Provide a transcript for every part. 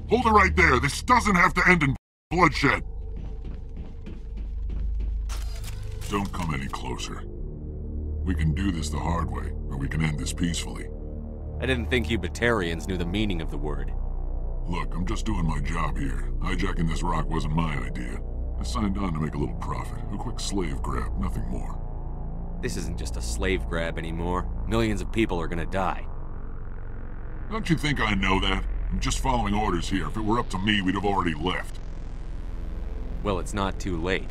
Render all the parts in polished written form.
Hold it right there. This doesn't have to end in bloodshed. Don't come any closer. We can do this the hard way, or we can end this peacefully. I didn't think you Batarians knew the meaning of the word. Look, I'm just doing my job here. Hijacking this rock wasn't my idea. I signed on to make a little profit. A quick slave grab, nothing more. This isn't just a slave grab anymore. Millions of people are gonna die. Don't you think I know that? I'm just following orders here. If it were up to me, we'd have already left. Well, it's not too late.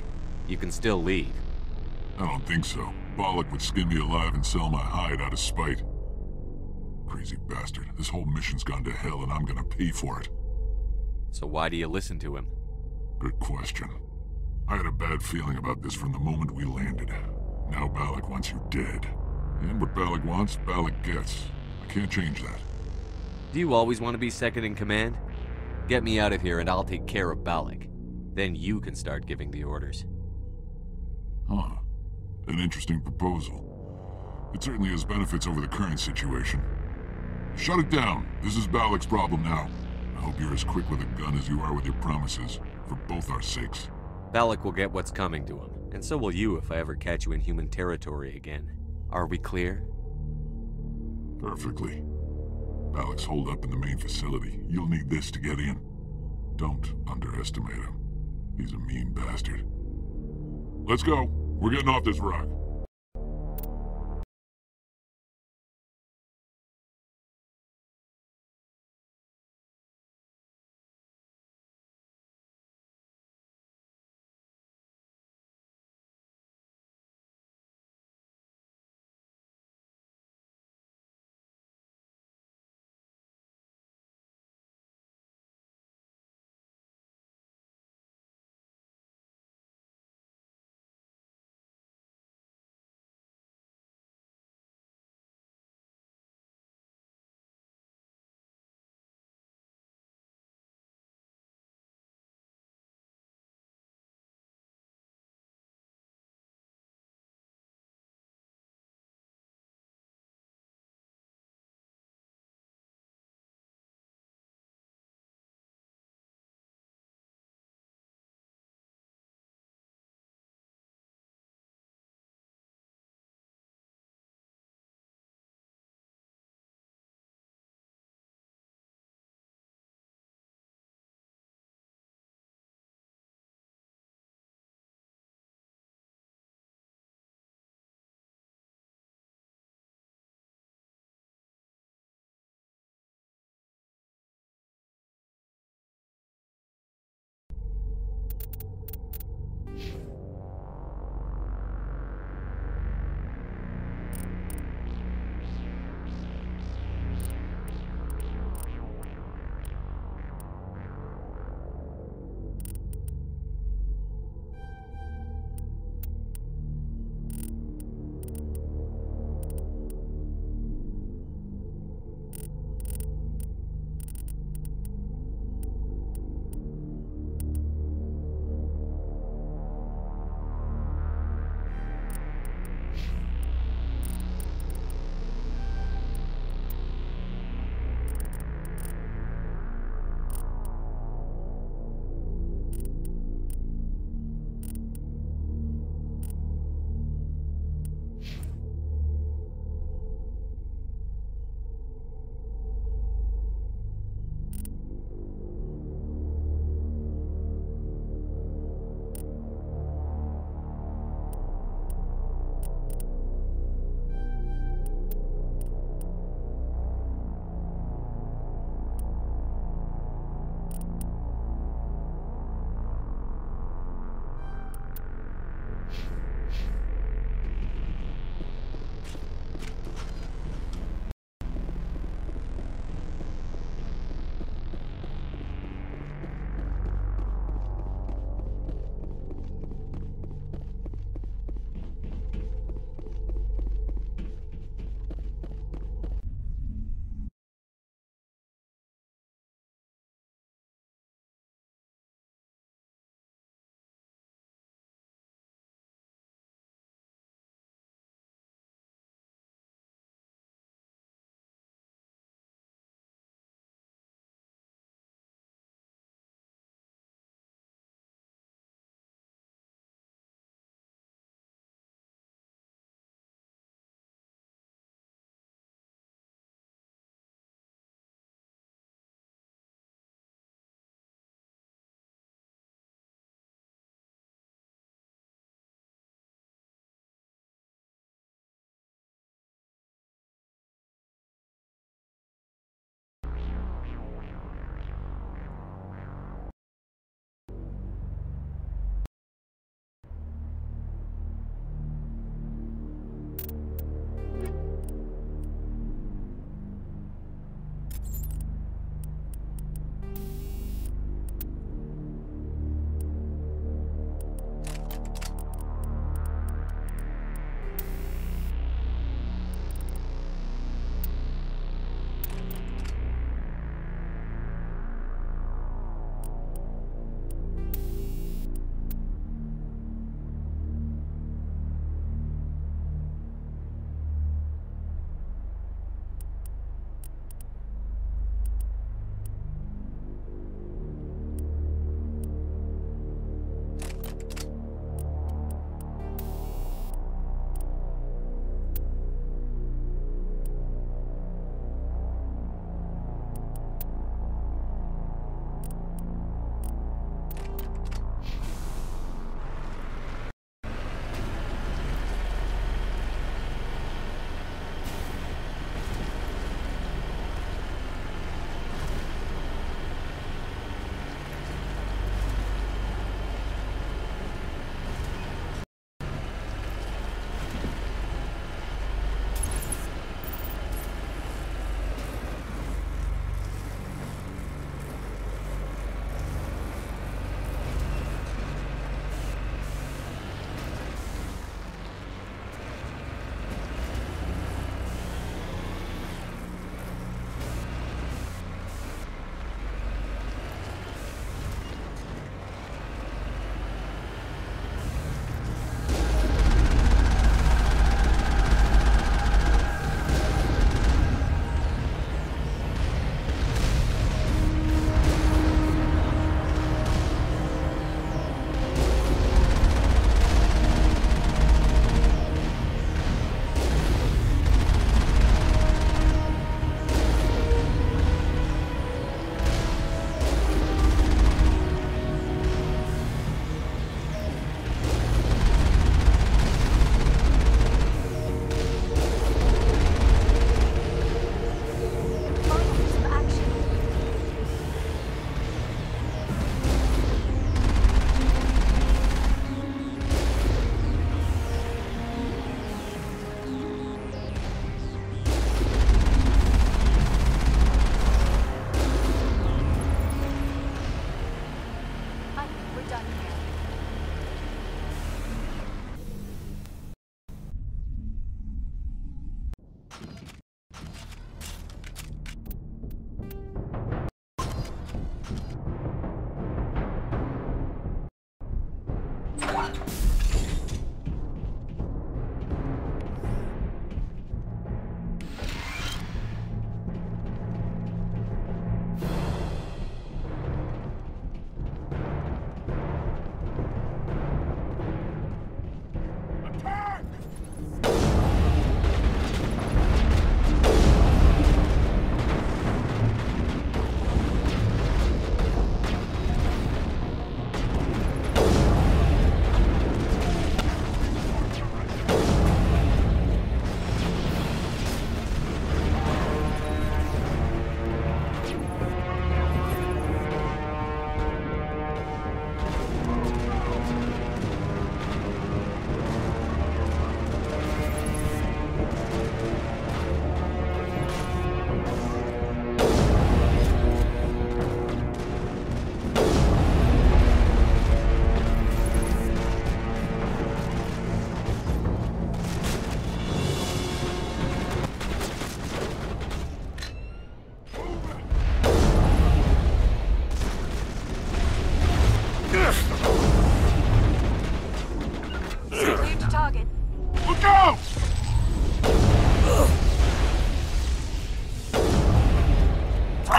You can still leave. I don't think so. Bollock would skin me alive and sell my hide out of spite. Crazy bastard. This whole mission's gone to hell and I'm gonna pay for it. So why do you listen to him? Good question. I had a bad feeling about this from the moment we landed. Now Bollock wants you dead. And what Bollock wants, Bollock gets. I can't change that. Do you always want to be second in command? Get me out of here and I'll take care of Balak. Then you can start giving the orders. Huh. An interesting proposal. It certainly has benefits over the current situation. Shut it down. This is Balak's problem now. I hope you're as quick with a gun as you are with your promises, for both our sakes. Balak will get what's coming to him, and so will you if I ever catch you in human territory again. Are we clear? Perfectly. Balak's holed up in the main facility. You'll need this to get in. Don't underestimate him. He's a mean bastard. Let's go. We're getting off this rock.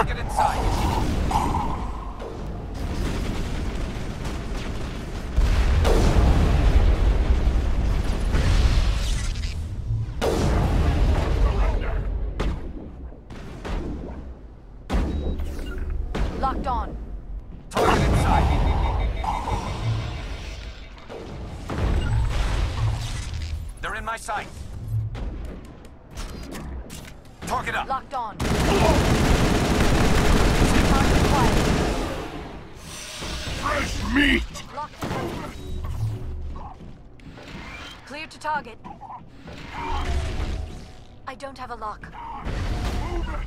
Target inside. Locked on. Target inside. They're in my sight. Target up. Locked on. Target quiet. Fresh meat! Locked and clear to target. I don't have a lock. Move it!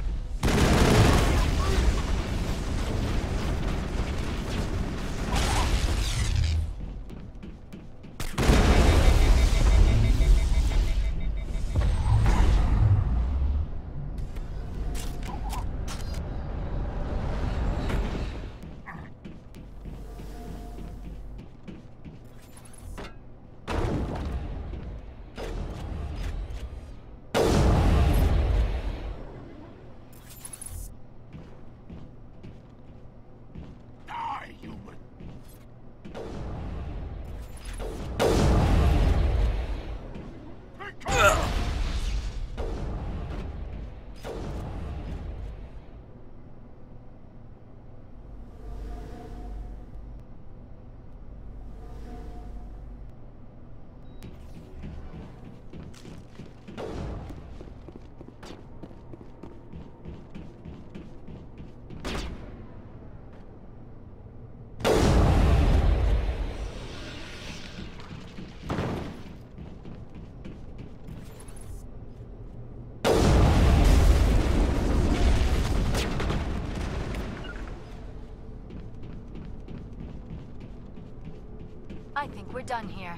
I think we're done here.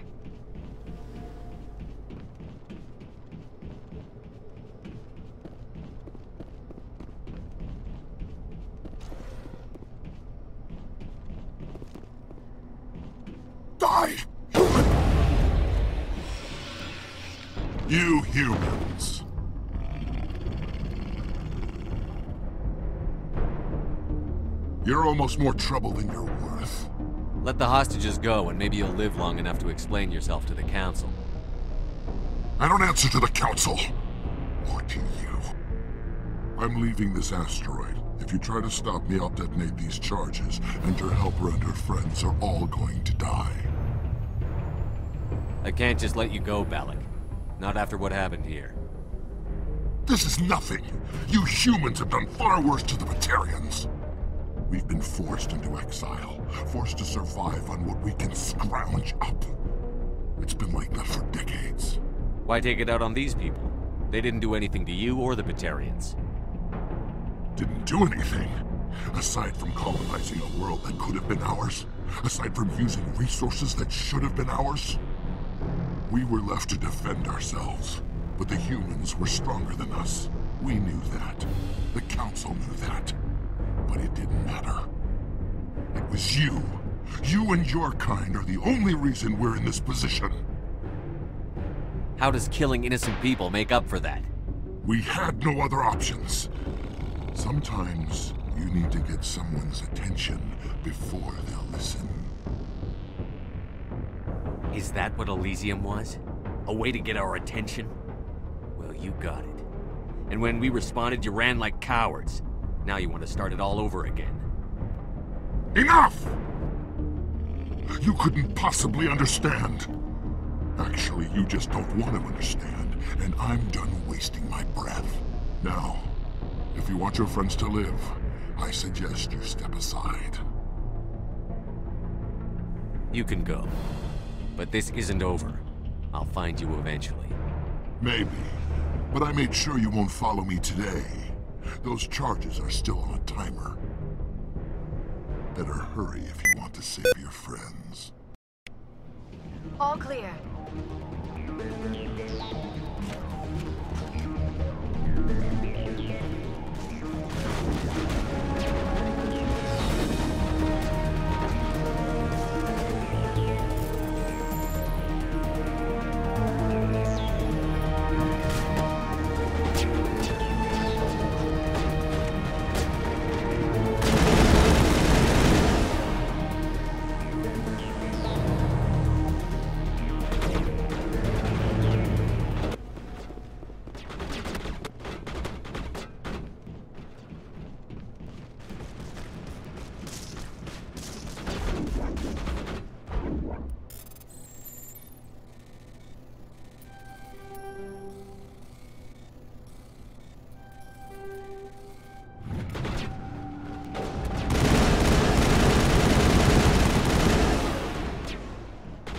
Die, human! You humans. You're almost more trouble than you're worth. Let the hostages go, and maybe you'll live long enough to explain yourself to the Council. I don't answer to the Council. Or to you. I'm leaving this asteroid. If you try to stop me, I'll detonate these charges, and your helper and her friends are all going to die. I can't just let you go, Balak. Not after what happened here. This is nothing. You humans have done far worse to the Batarians. We've been forced into exile, forced to survive on what we can scrounge up. It's been like that for decades. Why take it out on these people? They didn't do anything to you or the Batarians. Didn't do anything. Aside from colonizing a world that could have been ours. Aside from using resources that should have been ours. We were left to defend ourselves. But the humans were stronger than us. We knew that. The Council knew that. But it didn't matter. It was you. You and your kind are the only reason we're in this position. How does killing innocent people make up for that? We had no other options. Sometimes you need to get someone's attention before they'll listen. Is that what Elysium was? A way to get our attention? Well, you got it. And when we responded, you ran like cowards. Now you want to start it all over again. Enough! You couldn't possibly understand. Actually, you just don't want to understand, and I'm done wasting my breath. Now, if you want your friends to live, I suggest you step aside. You can go. But this isn't over. I'll find you eventually. Maybe, but I made sure you won't follow me today. Those charges are still on a timer. Better hurry if you want to save your friends. All clear.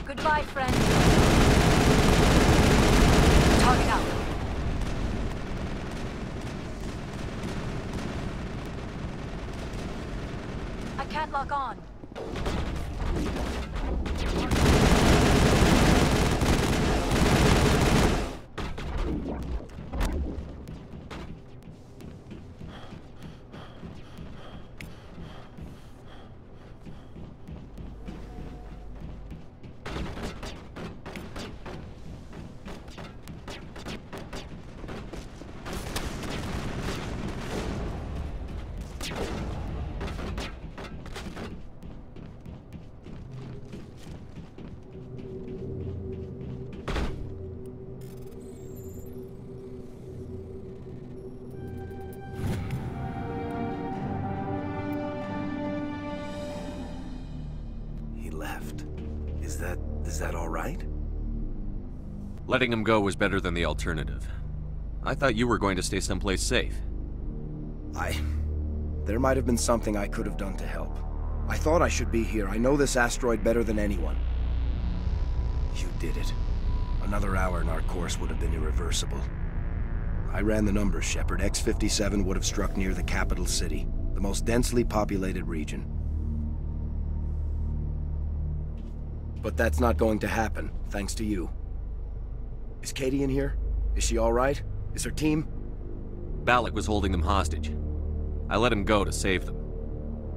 Goodbye, friend. Target out. I can't lock on. Left. Is that all right? Letting him go was better than the alternative. I thought you were going to stay someplace safe. There might have been something I could have done to help. I thought I should be here. I know this asteroid better than anyone. You did it. Another hour and our course would have been irreversible. I ran the numbers, Shepard. X-57 would have struck near the capital city, the most densely populated region. But that's not going to happen, thanks to you. Is Katie in here? Is she all right? Is her team? Balak was holding them hostage. I let him go to save them.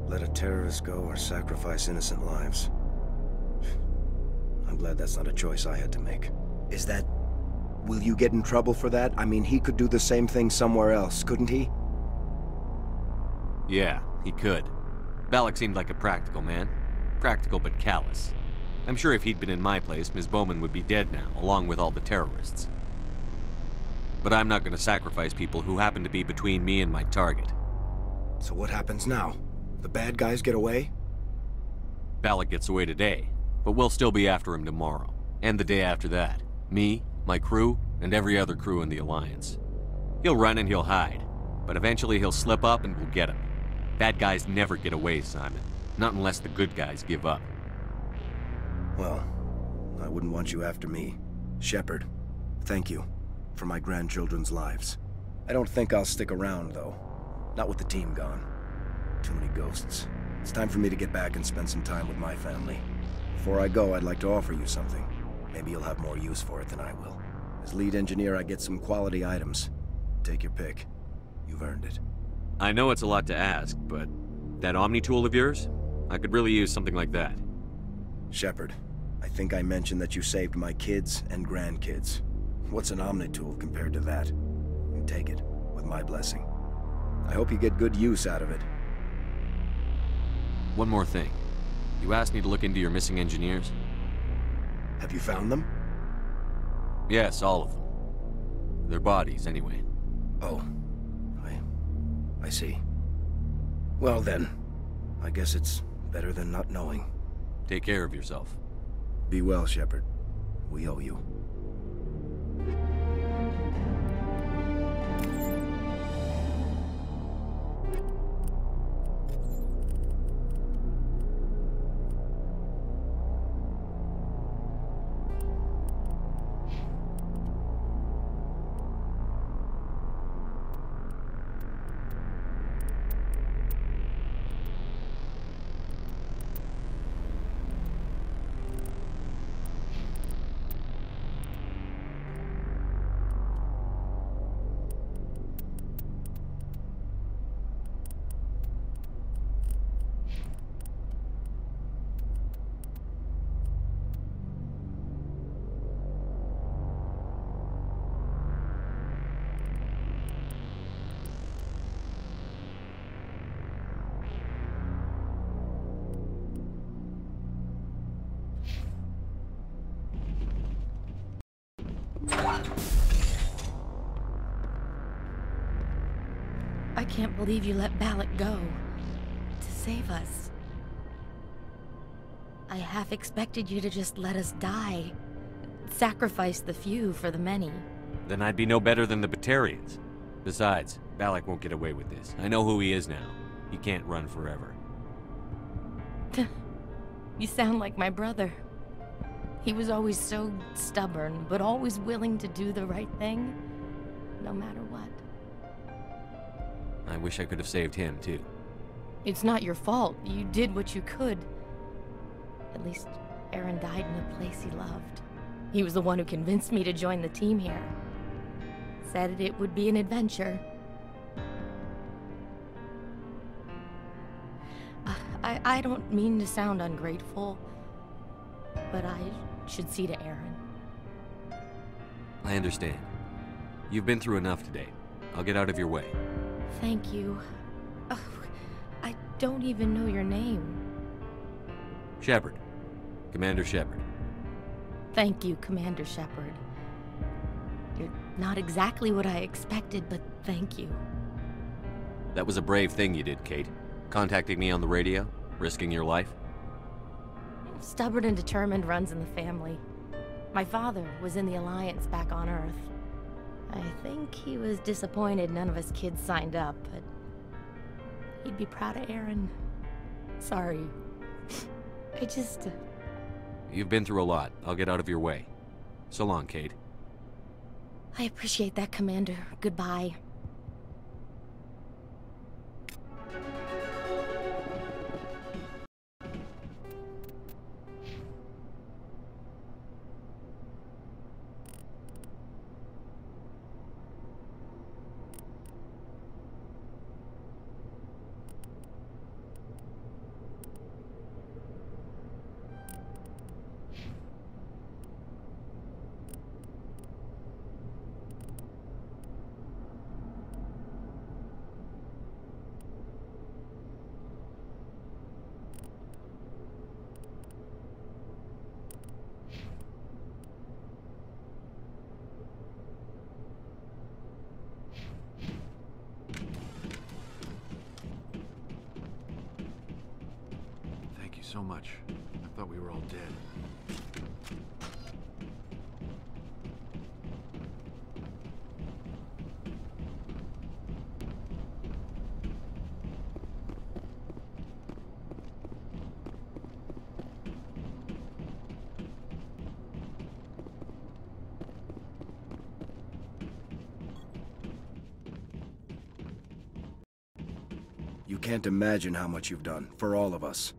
Let a terrorist go or sacrifice innocent lives. I'm glad that's not a choice I had to make. Is that... Will you get in trouble for that? I mean, he could do the same thing somewhere else, couldn't he? Yeah, he could. Balak seemed like a practical man. Practical but callous. I'm sure if he'd been in my place, Ms. Bowman would be dead now, along with all the terrorists. But I'm not going to sacrifice people who happen to be between me and my target. So what happens now? The bad guys get away? Balak gets away today, but we'll still be after him tomorrow, and the day after that. Me, my crew, and every other crew in the Alliance. He'll run and he'll hide, but eventually he'll slip up and we'll get him. Bad guys never get away, Simon. Not unless the good guys give up. Well, I wouldn't want you after me. Shepard, thank you for my grandchildren's lives. I don't think I'll stick around, though. Not with the team gone. Too many ghosts. It's time for me to get back and spend some time with my family. Before I go, I'd like to offer you something. Maybe you'll have more use for it than I will. As lead engineer, I get some quality items. Take your pick. You've earned it. I know it's a lot to ask, but that Omni tool of yours? I could really use something like that. Shepard, I think I mentioned that you saved my kids and grandkids. What's an Omni tool compared to that? You take it, with my blessing. I hope you get good use out of it. One more thing. You asked me to look into your missing engineers? Have you found them? Yes, all of them. Their bodies, anyway. Oh. I see. Well then, I guess it's better than not knowing. Take care of yourself. Be well, Shepard. We owe you. I can't believe you let Balak go. To save us. I half expected you to just let us die. Sacrifice the few for the many. Then I'd be no better than the Batarians. Besides, Balak won't get away with this. I know who he is now. He can't run forever. You sound like my brother. He was always so stubborn, but always willing to do the right thing, no matter what. I wish I could have saved him, too. It's not your fault. You did what you could. At least Aaron died in a place he loved. He was the one who convinced me to join the team here. Said it would be an adventure. I don't mean to sound ungrateful, but I should see to Aaron. I understand. You've been through enough today. I'll get out of your way. Thank you. Oh, I don't even know your name. Shepard. Commander Shepard. Thank you, Commander Shepard. You're not exactly what I expected, but thank you. That was a brave thing you did, Kate. Contacting me on the radio, risking your life. Stubborn and determined runs in the family. My father was in the Alliance back on Earth. I think he was disappointed none of us kids signed up, but he'd be proud of Aaron. Sorry. I just... You've been through a lot. I'll get out of your way. So long, Kate. I appreciate that, Commander. Goodbye. So much. I thought we were all dead. You can't imagine how much you've done, for all of us.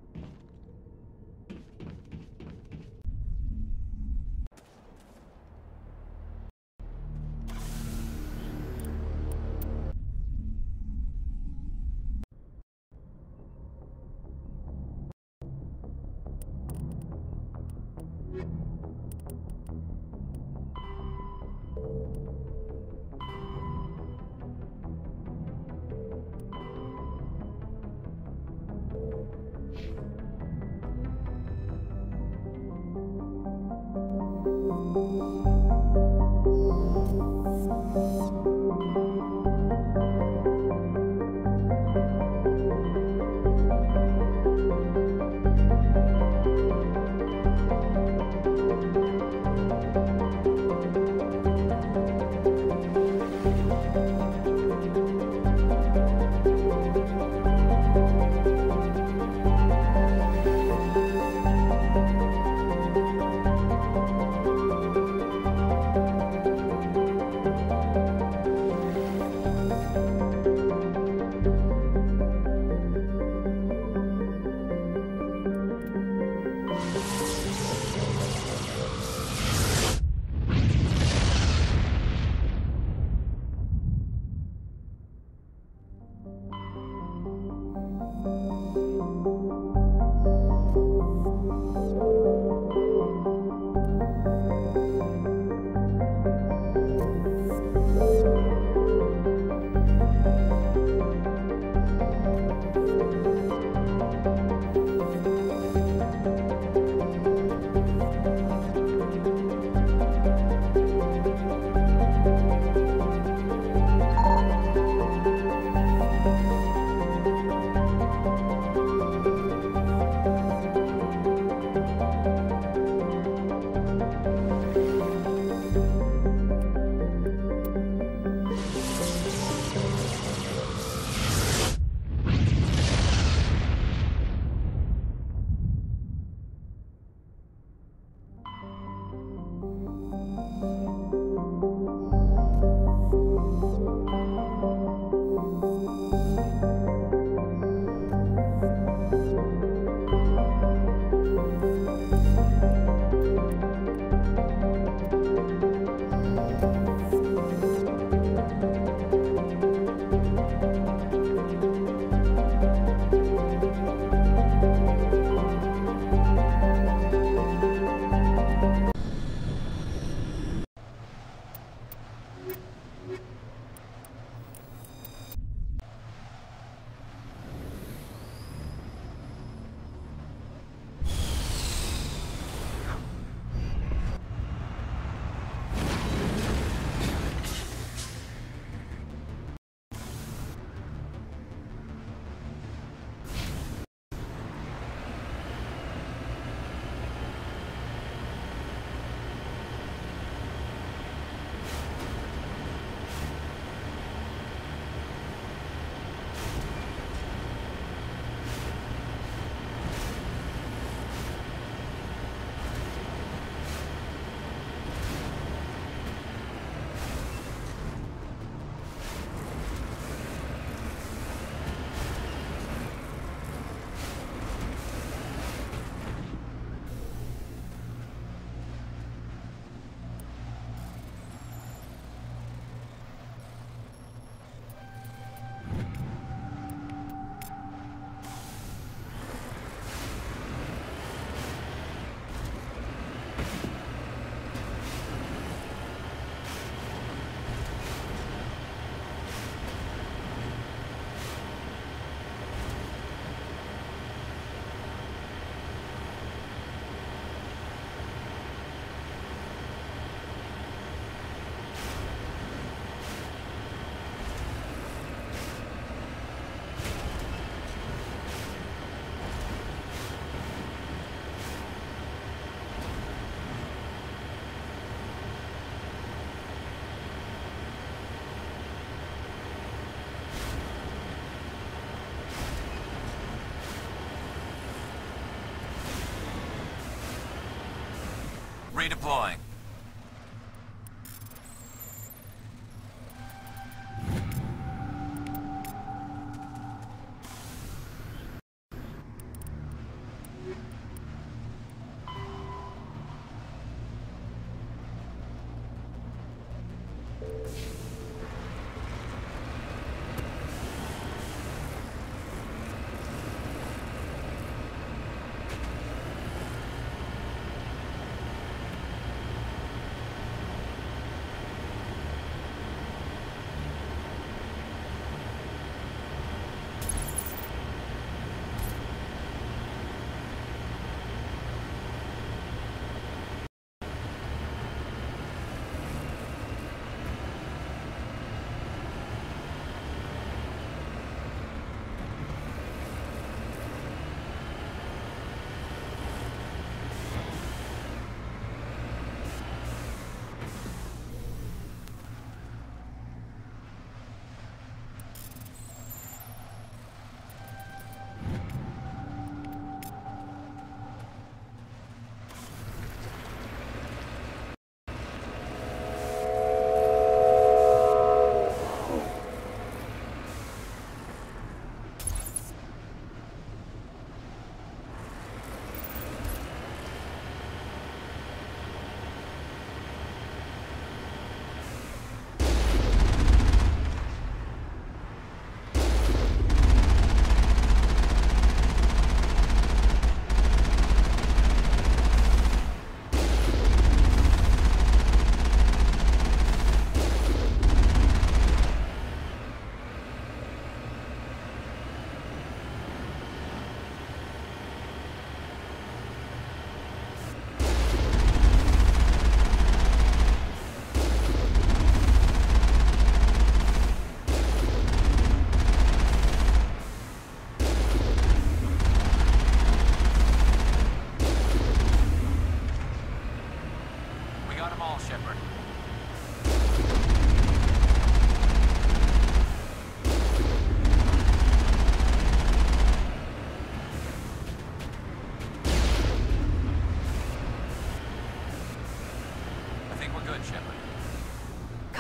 Redeploying.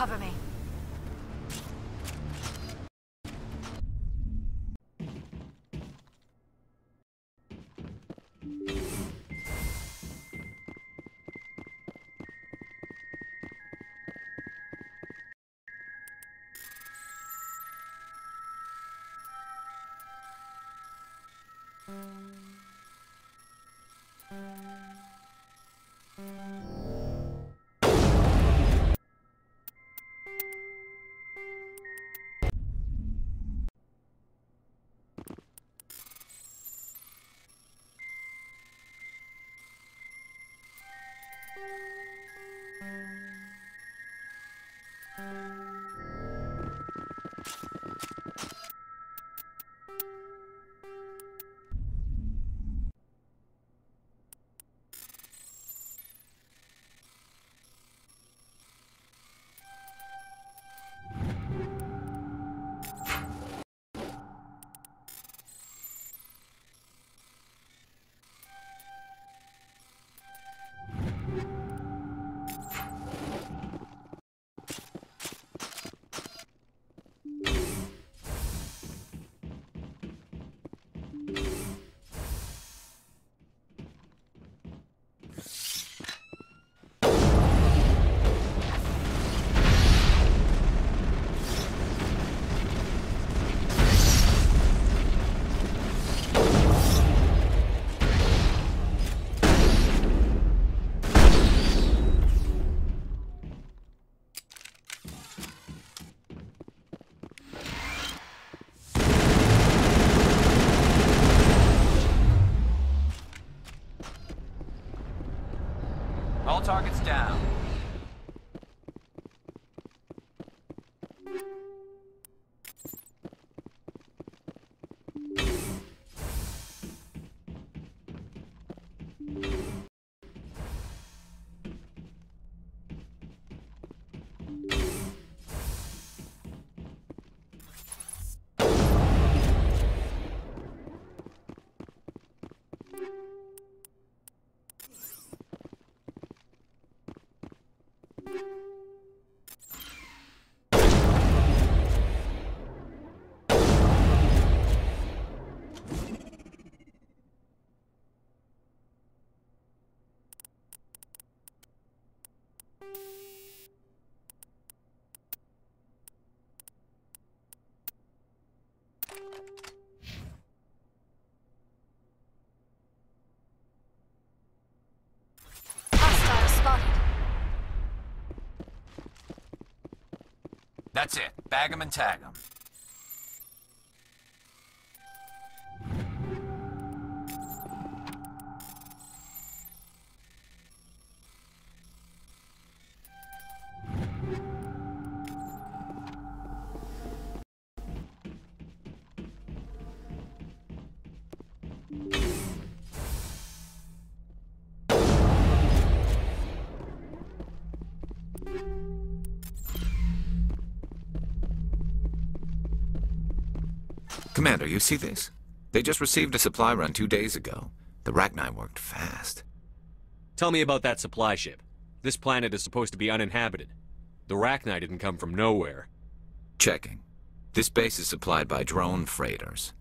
Cover me. That's it. Bag 'em and tag 'em. Commander, you see this? They just received a supply run 2 days ago. The Rachni worked fast. Tell me about that supply ship. This planet is supposed to be uninhabited. The Rachni didn't come from nowhere. Checking. This base is supplied by drone freighters,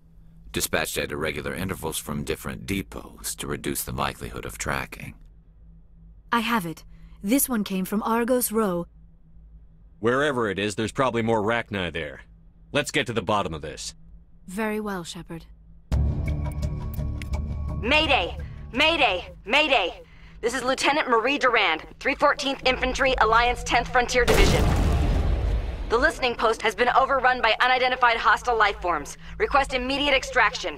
dispatched at irregular intervals from different depots to reduce the likelihood of tracking. I have it. This one came from Argos Row. Wherever it is, there's probably more Rachni there. Let's get to the bottom of this. Very well, Shepard. Mayday! Mayday! Mayday! This is Lieutenant Marie Durand, 314th Infantry, Alliance 10th Frontier Division. The listening post has been overrun by unidentified hostile life forms. Request immediate extraction.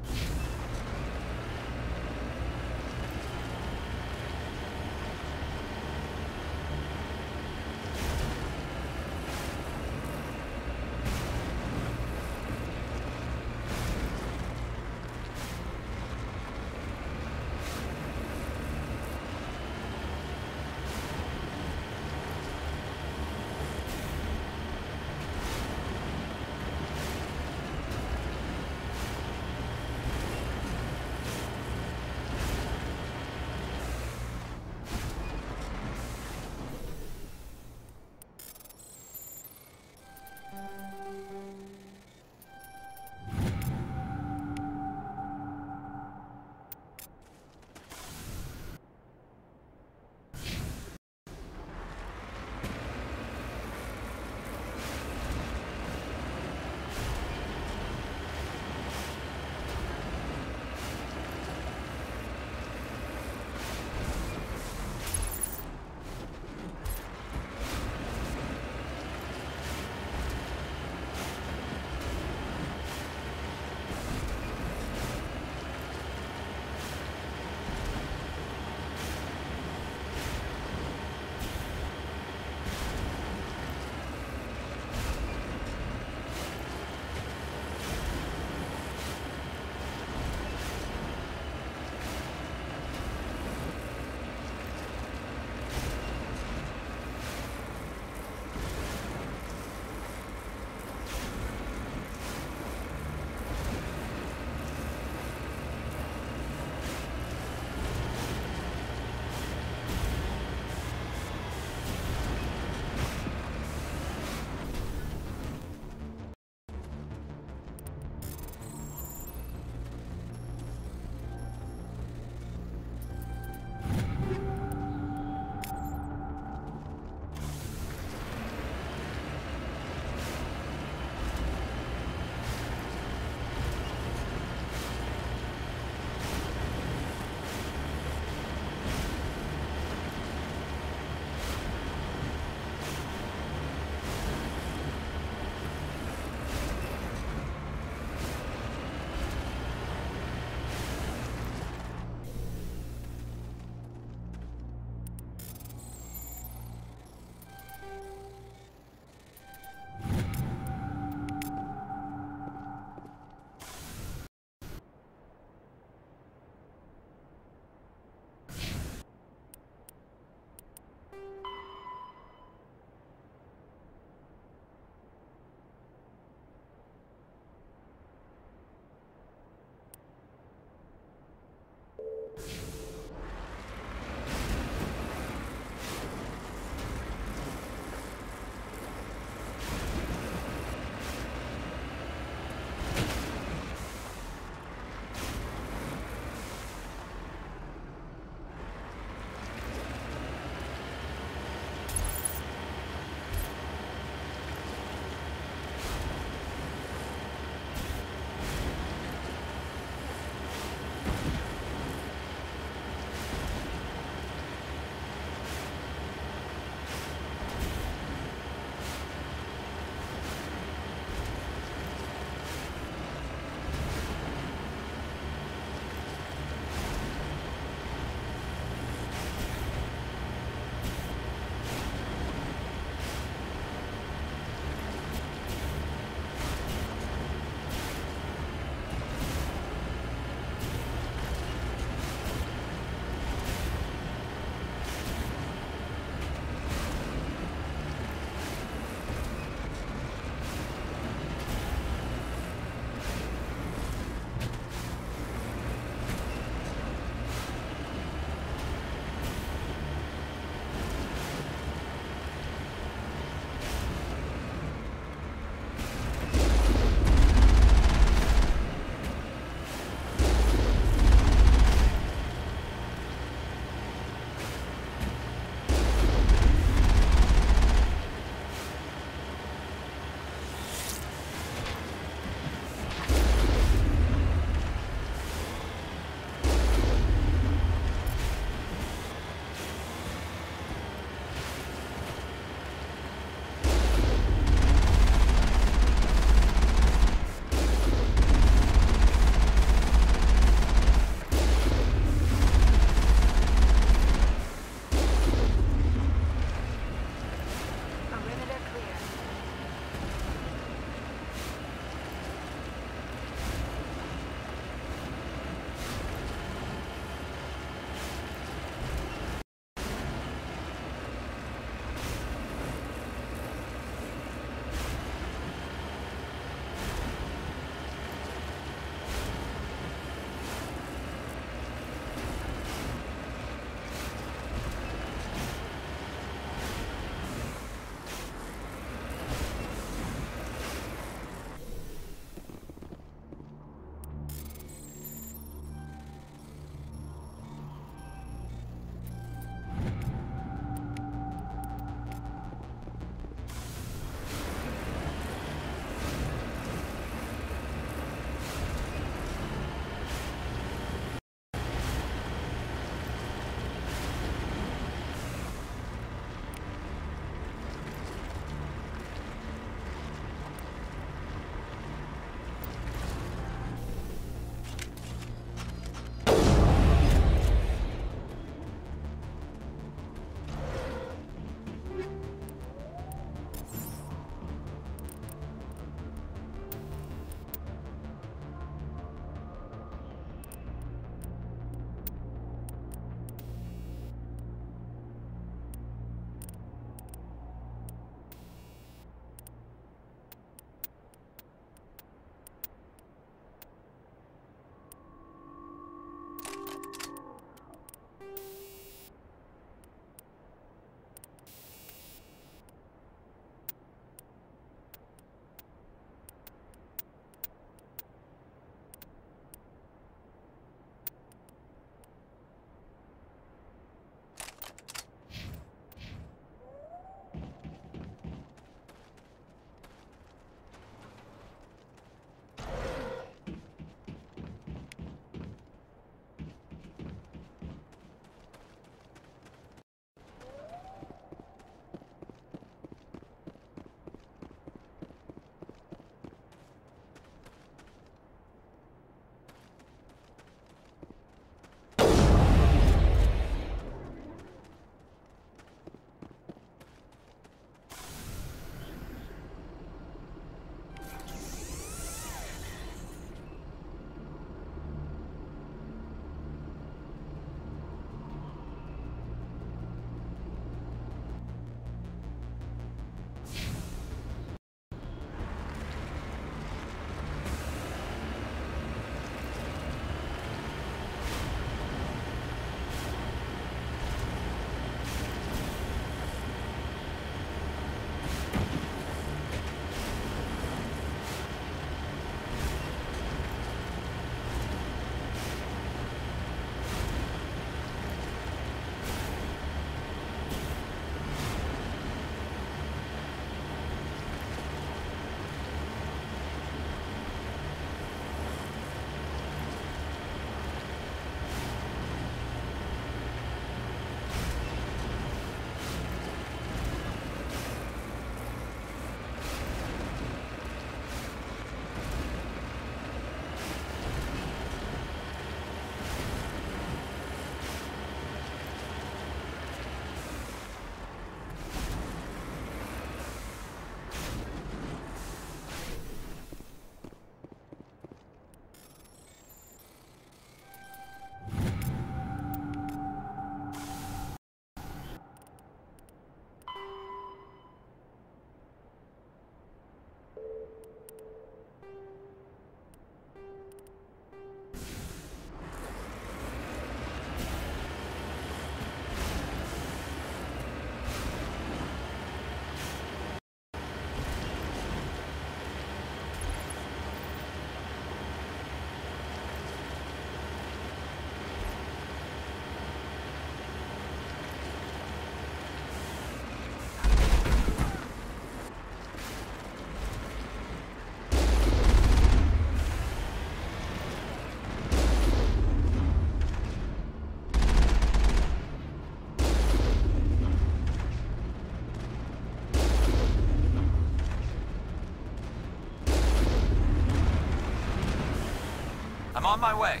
I'm on my way.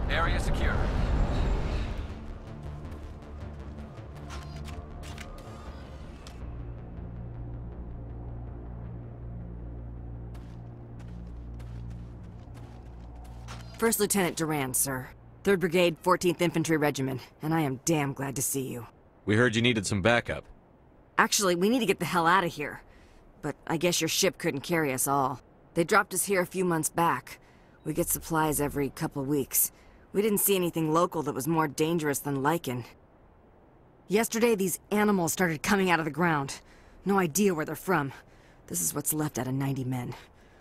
Area secure. First Lieutenant Durand, sir. 3rd Brigade, 14th Infantry Regiment, and I am damn glad to see you. We heard you needed some backup. Actually, we need to get the hell out of here. But I guess your ship couldn't carry us all. They dropped us here a few months back. We get supplies every couple weeks. We didn't see anything local that was more dangerous than lichen. Yesterday, these animals started coming out of the ground. No idea where they're from. This is what's left out of 90 men.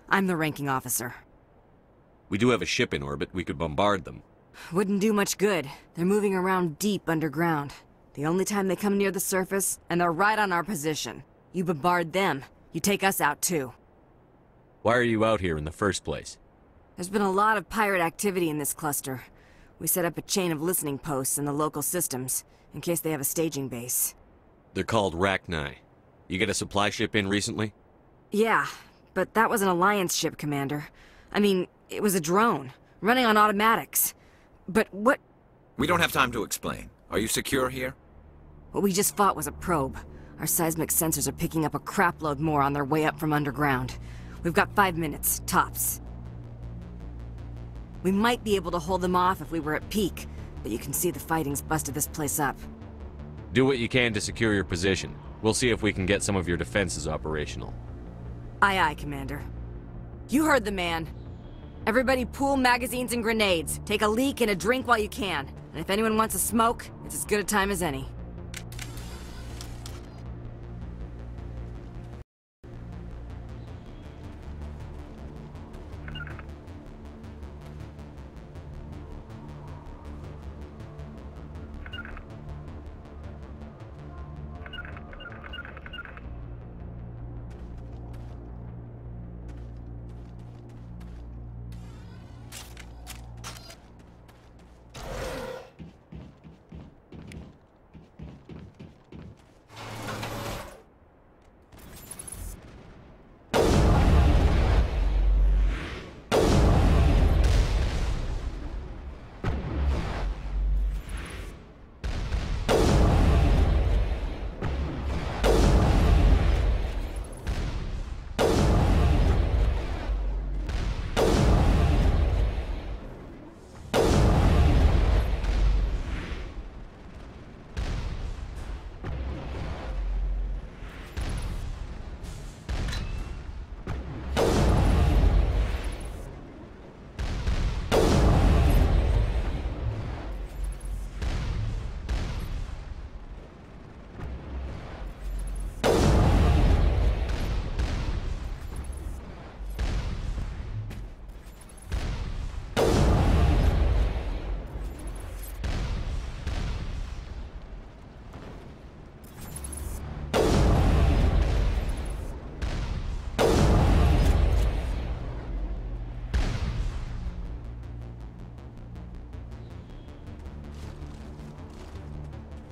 I'm the ranking officer. We do have a ship in orbit. We could bombard them. Wouldn't do much good. They're moving around deep underground. The only time they come near the surface, and they're right on our position. You bombard them, you take us out too. Why are you out here in the first place? There's been a lot of pirate activity in this cluster. We set up a chain of listening posts in the local systems, in case they have a staging base. They're called Rachni. You get a supply ship in recently? Yeah, but that was an Alliance ship, Commander. I mean, it was a drone, running on automatics. But what... We don't have time to explain. Are you secure here? What we just fought was a probe. Our seismic sensors are picking up a crapload more on their way up from underground. We've got 5 minutes, tops. We might be able to hold them off if we were at peak, but you can see the fighting's busted this place up. Do what you can to secure your position. We'll see if we can get some of your defenses operational. Aye, aye, Commander. You heard the man. Everybody pool magazines and grenades. Take a leak and a drink while you can. And if anyone wants a smoke, it's as good a time as any.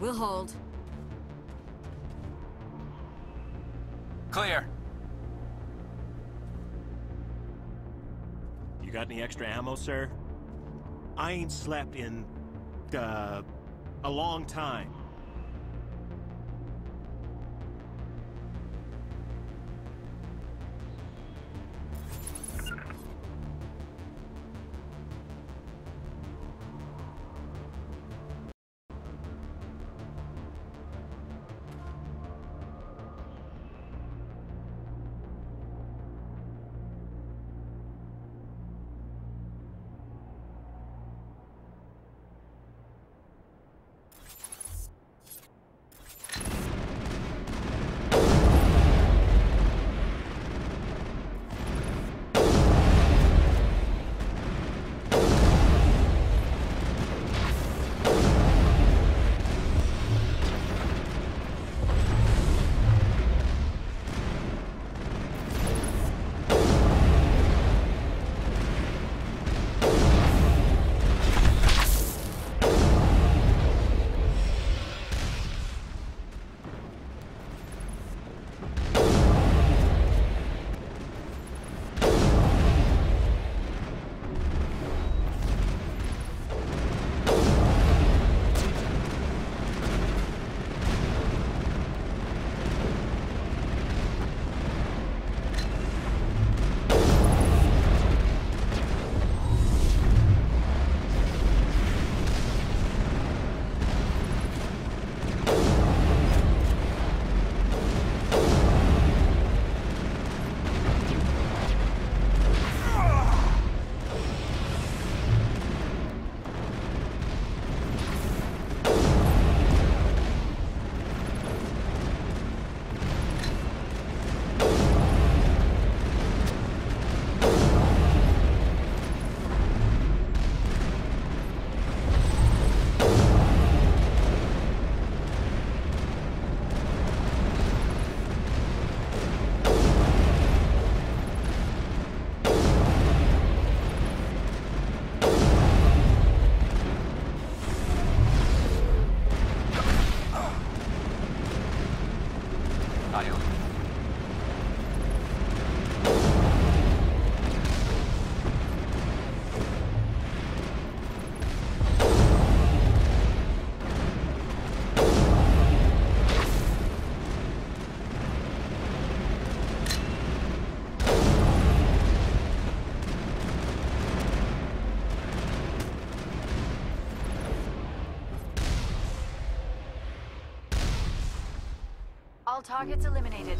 We'll hold. Clear. You got any extra ammo, sir? I ain't slept in, a long time. All targets eliminated.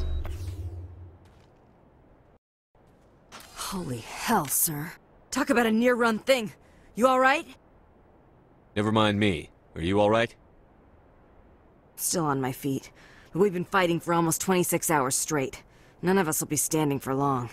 Holy hell, sir. Talk about a near-run thing. You alright? Never mind me. Are you alright? Still on my feet. But we've been fighting for almost 26 hours straight. None of us will be standing for long.